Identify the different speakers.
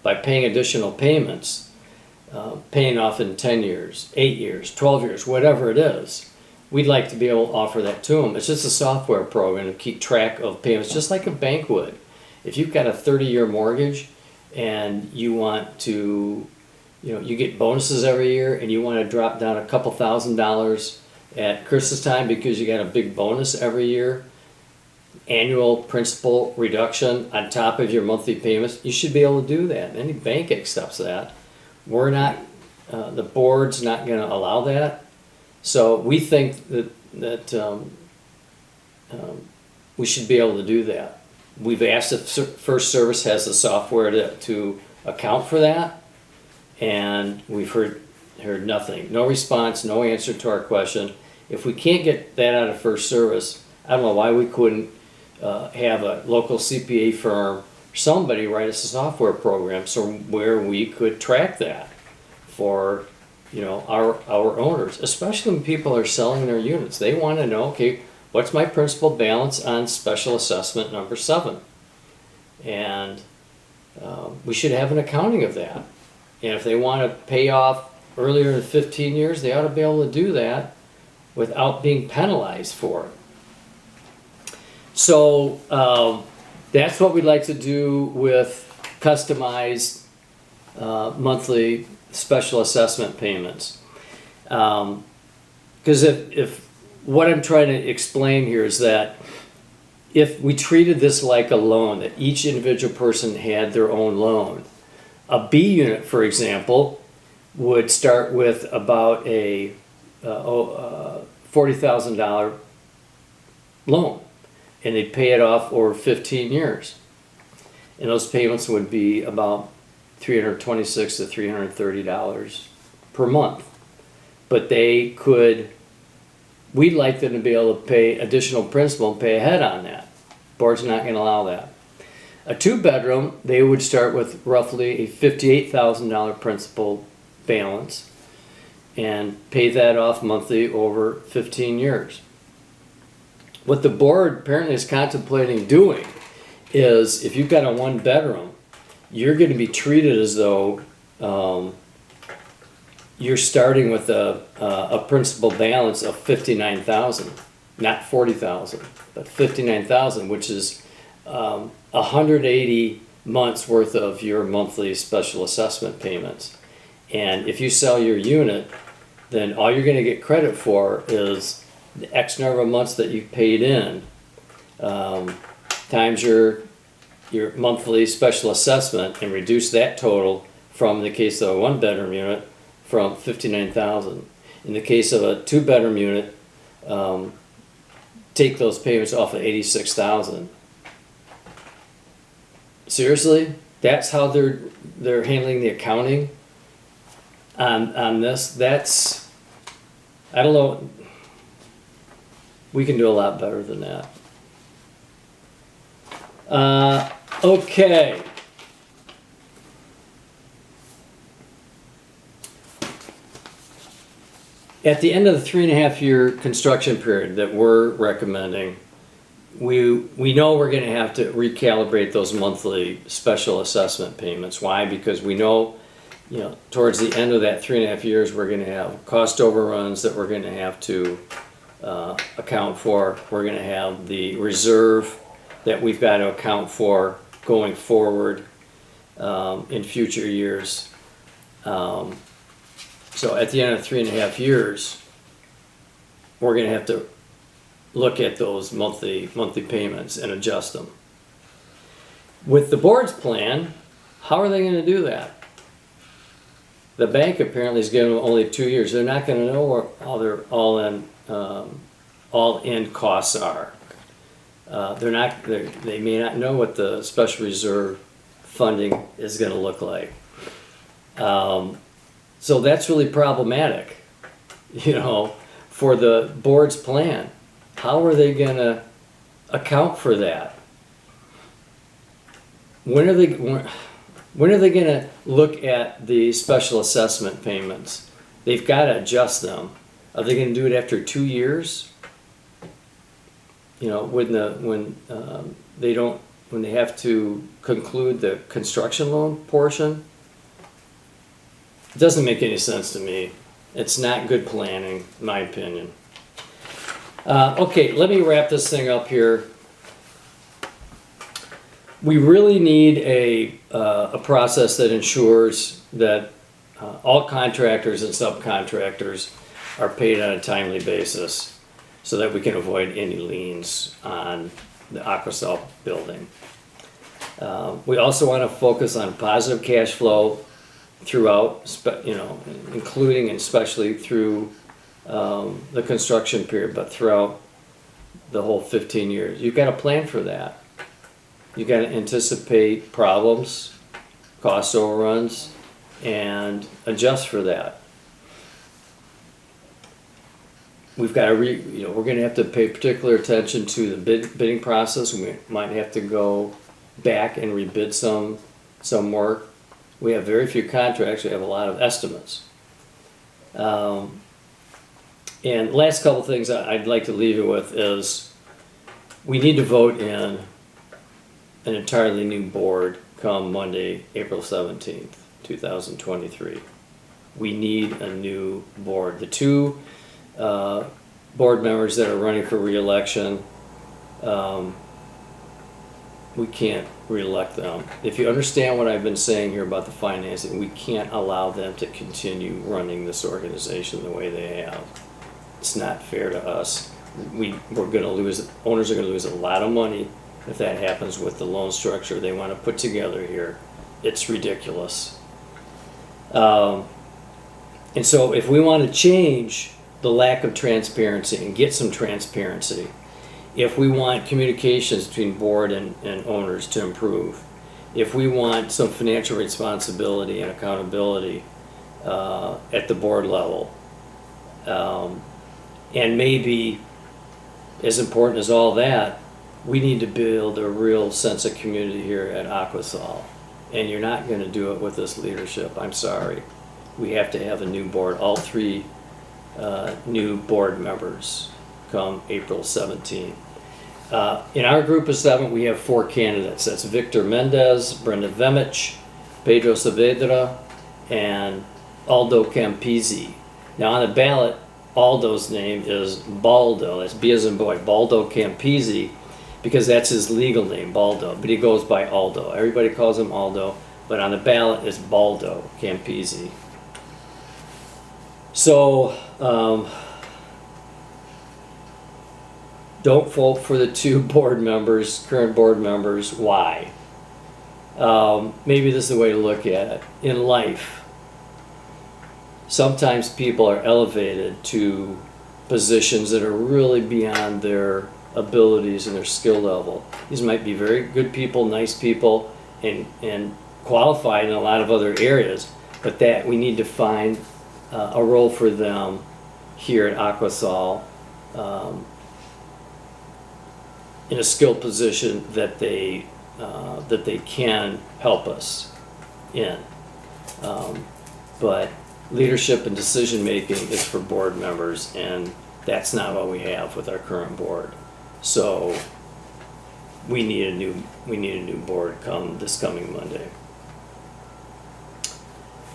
Speaker 1: by paying additional payments, paying off in 10 years, 8 years, 12 years, whatever it is. We'd like to be able to offer that to them. It's just a software program to keep track of payments, just like a bank would. If you've got a 30-year mortgage and you want to, you get bonuses every year and you want to drop down a couple $1,000s at Christmas time because you got a big bonus every year, annual principal reduction on top of your monthly payments, you should be able to do that. Any bank accepts that. We're not, the board's not going to allow that. So we think that we should be able to do that. We've asked if First Service has the software to account for that, and we've heard nothing. No response, no answer to our question. If we can't get that out of First Service, I don't know why we couldn't have a local CPA firm, somebody write us a software program where we could track that for our owners, especially when people are selling their units. They want to know, okay, what's my principal balance on special assessment number 7? And we should have an accounting of that. And if they want to pay off earlier than 15 years, they ought to be able to do that without being penalized for it. So that's what we'd like to do with customized monthly special assessment payments. Because if what I'm trying to explain here is that if we treated this like a loan, that each individual person had their own loan, a B unit, for example, would start with about a $40,000 loan, and they'd pay it off over 15 years. And those payments would be about $326 to $330 per month. But we'd like them to be able to pay additional principal and pay ahead on that. Board's not going to allow that. A 2-bedroom, they would start with roughly a $58,000 principal balance and pay that off monthly over 15 years. What the board apparently is contemplating doing is, if you've got a 1-bedroom, you're going to be treated as though you're starting with a principal balance of $59,000, not $40,000, but $59,000, which is 180 months worth of your monthly special assessment payments. And if you sell your unit, then all you're going to get credit for is the X number of months that you paid in times your monthly special assessment, and reduce that total from the case of a 1-bedroom unit from $59,000. In the case of a 2-bedroom unit, take those payments off of $86,000. Seriously? That's how they're handling the accounting on this? I don't know. We can do a lot better than that. Okay. At the end of the 3.5-year construction period that we're recommending, we know we're going to have to recalibrate those monthly special assessment payments. Why? Because we know, towards the end of that 3.5 years, we're going to have cost overruns that we're going to have to account for. We're going to have the reserve that we've got to account for going forward in future years. So at the end of 3.5 years, we're going to have to look at those monthly payments and adjust them. With the board's plan, how are they going to do that? The bank apparently is giving them only 2 years. They're not going to know where all their all-in costs are. They may not know what the special reserve funding is going to look like. So that's really problematic, for the board's plan. How are they going to account for that? When are they going to look at the special assessment payments? They've got to adjust them. Are they going to do it after 2 years? When they don't when they have to conclude the construction loan portion, it doesn't make any sense to me. It's not good planning, in my opinion. Okay, let me wrap this thing up here. We really need a process that ensures that all contractors and subcontractors are paid on a timely basis so that we can avoid any liens on the Aquasol building. We also want to focus on positive cash flow throughout, including and especially through the construction period, but throughout the whole 15 years. You've got to plan for that. You've got to anticipate problems, cost overruns, and adjust for that. We've got to we're going to have to pay particular attention to the bidding process. We might have to go back and rebid some work. We have very few contracts. We have a lot of estimates. And last couple things I'd like to leave you with is we need to vote in an entirely new board come Monday, April 17th, 2023. We need a new board. The two board members that are running for re-election, we can't re-elect them. If you understand what I've been saying here about the financing, we can't allow them to continue running this organization the way they have. It's not fair to us. We're going to lose, owners are going to lose a lot of money if that happens with the loan structure they want to put together here. It's ridiculous. And so if we want to change the lack of transparency and get some transparency, if we want communications between board and owners to improve, if we want some financial responsibility and accountability at the board level, and maybe as important as all that, we need to build a real sense of community here at Aquasol. And you're not going to do it with this leadership. I'm sorry. We have to have a new board, all three new board members come April 17th. In our group of 7, we have 4 candidates. That's Victor Mendez, Brenda Vemich, Pedro Saavedra, and Aldo Campisi. Now on the ballot, Aldo's name is Baldo. That's B as in boy, Baldo Campisi, because that's his legal name, Baldo. But he goes by Aldo. Everybody calls him Aldo, but on the ballot it's Baldo Campisi. So, don't vote for the 2 board members, current board members. Why? Maybe this is the way to look at it. In life, sometimes people are elevated to positions that are really beyond their abilities and their skill level. These might be very good people, nice people, and qualified in a lot of other areas, but that we need to find a role for them here at Aquasol in a skilled position that they can help us in. But leadership and decision making is for board members, and that's not what we have with our current board. So we need a new board come this coming Monday.